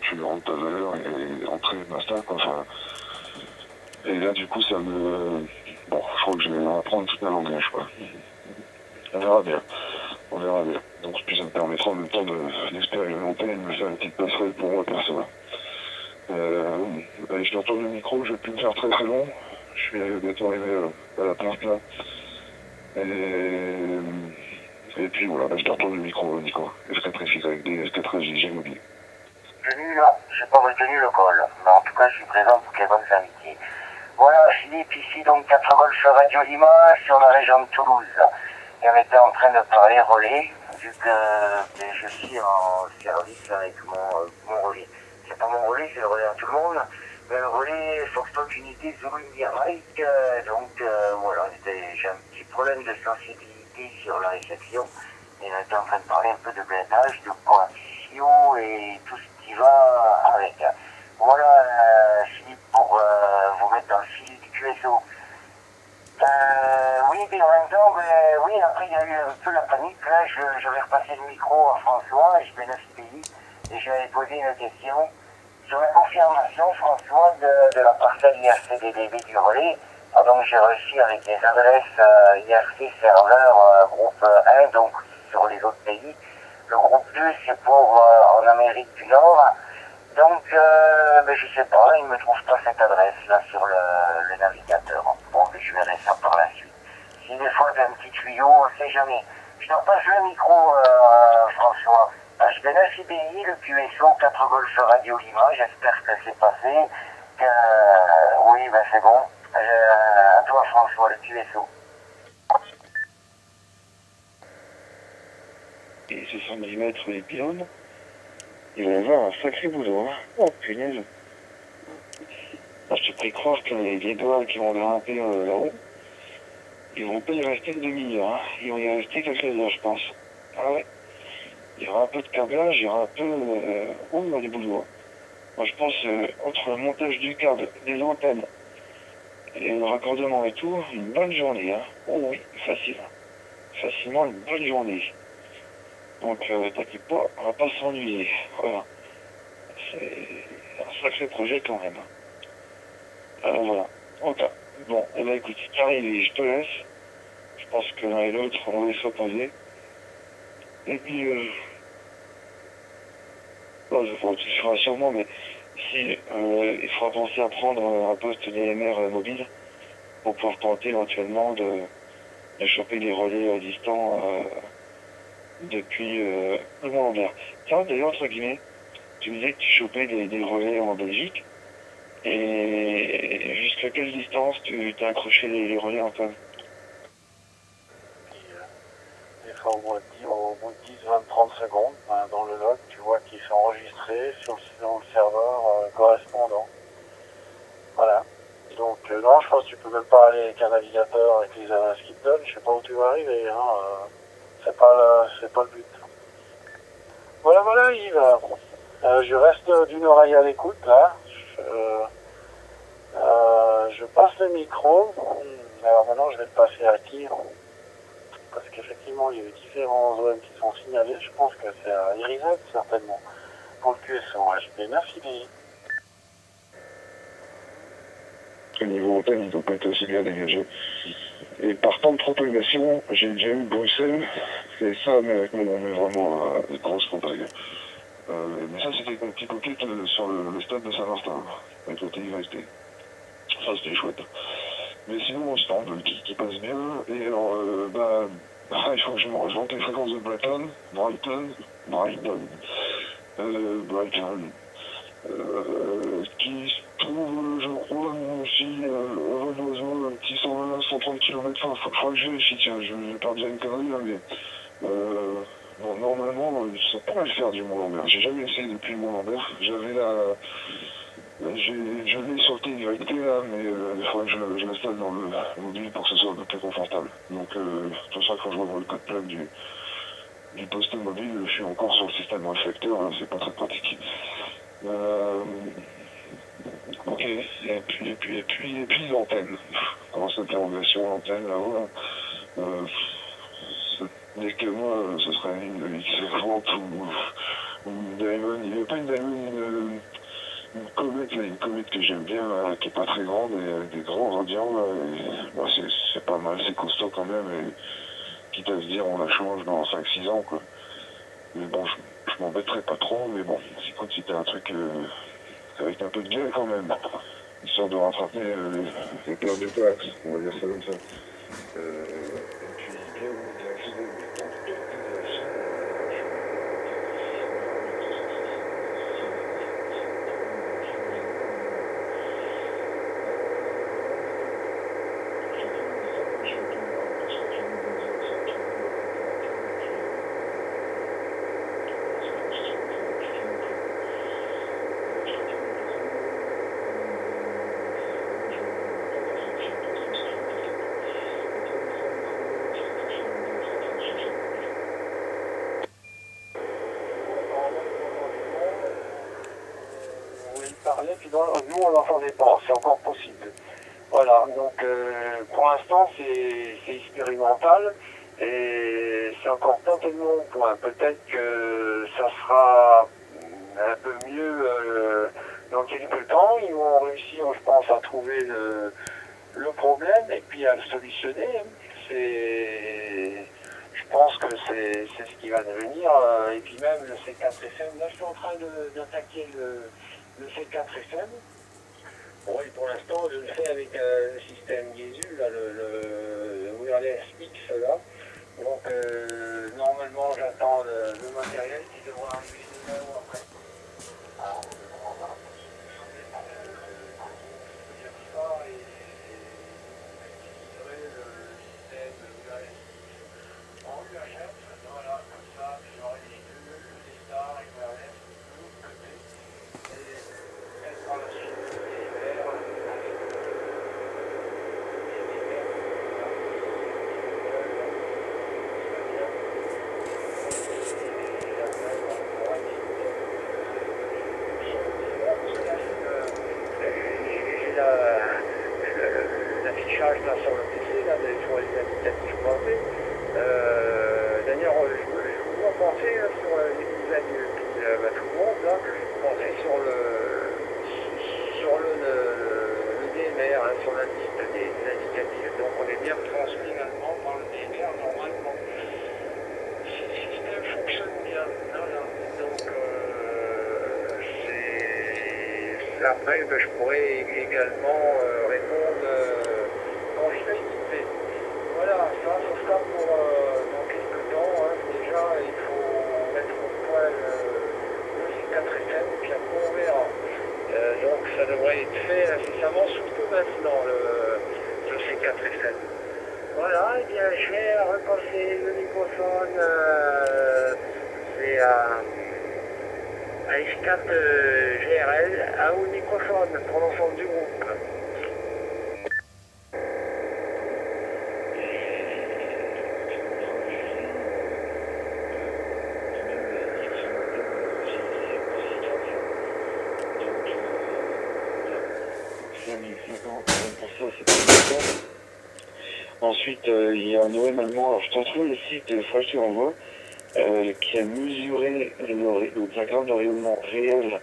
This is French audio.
tu rentres ta valeur et entrer, basta, quoi. Enfin, et là, du coup, ça me... Bon, je crois que je vais apprendre tout un langage, quoi. On verra bien. On verra bien. Donc, puis ça me permettra en même temps d'expérimenter et de me faire une petite passerelle pour moi, perso. Je dois retourner le micro, je vais plus me faire très très long. Je suis bientôt arrivé à la porte, là. Et puis voilà, je te retourne le micro, Nico. S4FX avec des S4FJ mobile. Tenu là, j'ai pas retenu le col, mais en tout cas je suis présent pour les bonnes amitiés. Voilà, Philippe ici, donc 4 Golf Radio Lima sur la région de Toulouse. Et on était en train de parler relais, vu que je suis en service avec mon relais. C'est pas mon relais, c'est le relais à tout le monde, mais le relais Foxtrot Unité Zulu India Mike, voilà, j'ai un petit problème de sensibilité sur la réception. Et on était en train de parler un peu de blindage, de coaxion et tout ce qui va avec. Voilà, Philippe, pour vous mettre dans le fil du QSO. Oui, mais en même temps, oui, après il y a eu un peu la panique. Là, j'avais repassé le micro à François, je vais 9 pays, et j'avais posé une question sur la confirmation, François, de la parcelle IRC-DDB du relais. Donc j'ai reçu avec les adresses IRC serveur groupe 1, donc sur les autres pays. Le groupe 2, c'est pour en Amérique du Nord. Donc, je sais pas, il ne me trouve pas cette adresse-là sur le navigateur. Bon, mais je verrai ça par la suite. Si des fois j'ai un petit tuyau, on ne sait jamais. Je te repasse le micro, François. HB9 IBI, le QSO 4 Golf Radio Lima, j'espère que c'est passé. Oui, c'est bon. À toi, François, le QSO. Et ces 100 mm les pylônes, il va y avoir un sacré boulot, hein. Oh punaise. Je te prie croire que les doigts qui vont grimper là-haut, ils vont pas y rester une demi-heure, hein. Ils vont y rester quelques heures, je pense. Ah ouais. Il y aura un peu de câblage, il y aura un peu... il y a des boulots. Moi je pense, entre le montage du câble, des antennes, et le raccordement et tout, une bonne journée, hein. Oh oui, facile. Facilement une bonne journée. Donc, t'inquiète pas, on va pas s'ennuyer. Voilà. C'est un sacré projet quand même. Voilà. Ok. Bon, eh ben écoute, c'est arrivé, je te laisse. Je pense que l'un et l'autre, on va les s'opposer. Et puis, tu feras sûrement, mais si il faudra penser à prendre un poste DMR mobile pour pouvoir tenter éventuellement de choper des relais distants depuis le Mont-Lambert. Tiens, d'ailleurs, entre guillemets, tu me disais que tu chopais des relais en Belgique. Et jusqu'à quelle distance tu t'as accroché les relais, Antoine? Des fois au bout de 10, 20, 30 secondes, dans le log, tu vois qu'ils sont enregistrés sur le serveur correspondant. Voilà. Donc non, je pense que tu peux même pas aller avec un navigateur avec les adresses qu'ils te donnent. Je sais pas où tu vas arriver, hein. C'est pas le but. Voilà Yves. Je reste d'une oreille à l'écoute là. Je passe le micro. Alors maintenant je vais le passer à qui? Parce qu'effectivement il y a eu différents OM qui sont signalés. Je pense que c'est à Irizet certainement. Pour le QSO HB9 IBI. Au niveau antenne, ils doivent pas être aussi bien dégagés. Et par temps de propagation, j'ai déjà eu Bruxelles, c'est ça, mais avec vraiment une grosse campagne. Mais ça, c'était une petite coquette sur le stade de Saint-Martin, avec le TI-VST. Ça, c'était chouette. Mais sinon, on stand qui passe bien. Et alors, il faut que je me rejointe les fréquences de Brighton, qui se trouve, je crois, aussi, un petit 120, 130 km. Enfin, faut que je vérifie, tiens, je vais pas dire une connerie, là, mais bon, normalement, ça pourrait le faire du Mont-Lambert. J'ai jamais essayé depuis le Mont-Lambert. J'avais je l'ai sur le TI-VST là, mais il faudrait que je l'installe dans le mobile pour que ce soit un peu plus confortable. Donc, tout ça, quand je revois le code plaque du poste mobile, je suis encore sur le système réflecteur, hein, c'est pas très pratique. Ok, et puis l'antenne. Comment cette interrogation, l'antenne là-haut, là, dès que moi, ce serait une X-Vente ou une Diamond, il n'y avait pas une Diamond, commute que j'aime bien, là, qui est pas très grande, et avec des grands radiants, là, et, bah, c'est pas mal, c'est costaud quand même, et quitte à se dire on la change dans 5-6 ans, quoi. Mais bon, je m'embêterai pas trop, mais bon, c'est quand c'était un truc avec un peu de gueule quand même, histoire de rattraper les pertes de plaques, on va dire ça comme ça. Et puis, bien, parlait, puis nous on l'entendait pas, c'est encore possible. Voilà, donc pour l'instant c'est expérimental et c'est encore pas tellement au point. Peut-être que ça sera un peu mieux dans quelques temps. Ils vont réussir, je pense, à trouver le problème et puis à le solutionner. Je pense que c'est ce qui va devenir. Et puis même le C4FM, là je suis en train d'attaquer le C4FM. Bon, et pour l'instant, je le fais avec le système Yezu, là, le Wireless X, là. Donc, normalement, j'attends le matériel qui devra arriver une heure après. Alors, voilà. Et le système Wireless X en UHF, voilà, comme ça, j'aurai les deux, le Star et le Wireless de l'autre côté. Et par la suite, l'affichage là sur le PC, là, sur les indicatifs croisés. D'ailleurs, je vous vois penser là, sur les nouvelles, puis tout le monde, là, penser sur le DMR, hein, sur la liste des indicatifs. Donc on est bien transmis également par le DMR normalement. Si le système fonctionne bien, voilà. Donc après, je pourrais également répondre quand je serai équipé. Voilà, ça sera pour dans quelques temps. Hein. Déjà, il faut mettre au point le C4FM, puis après on verra. Donc ça devrait être fait incessamment, surtout maintenant, le C4FM. Voilà, et bien je vais repasser le microphone, c'est à S4 GRL, à haut microphone pour l'ensemble du groupe. Ensuite, il y a un OM allemand, alors je te retrouve le site, il faudra que tu renvoies, qui a mesuré le diagramme de rayonnement réel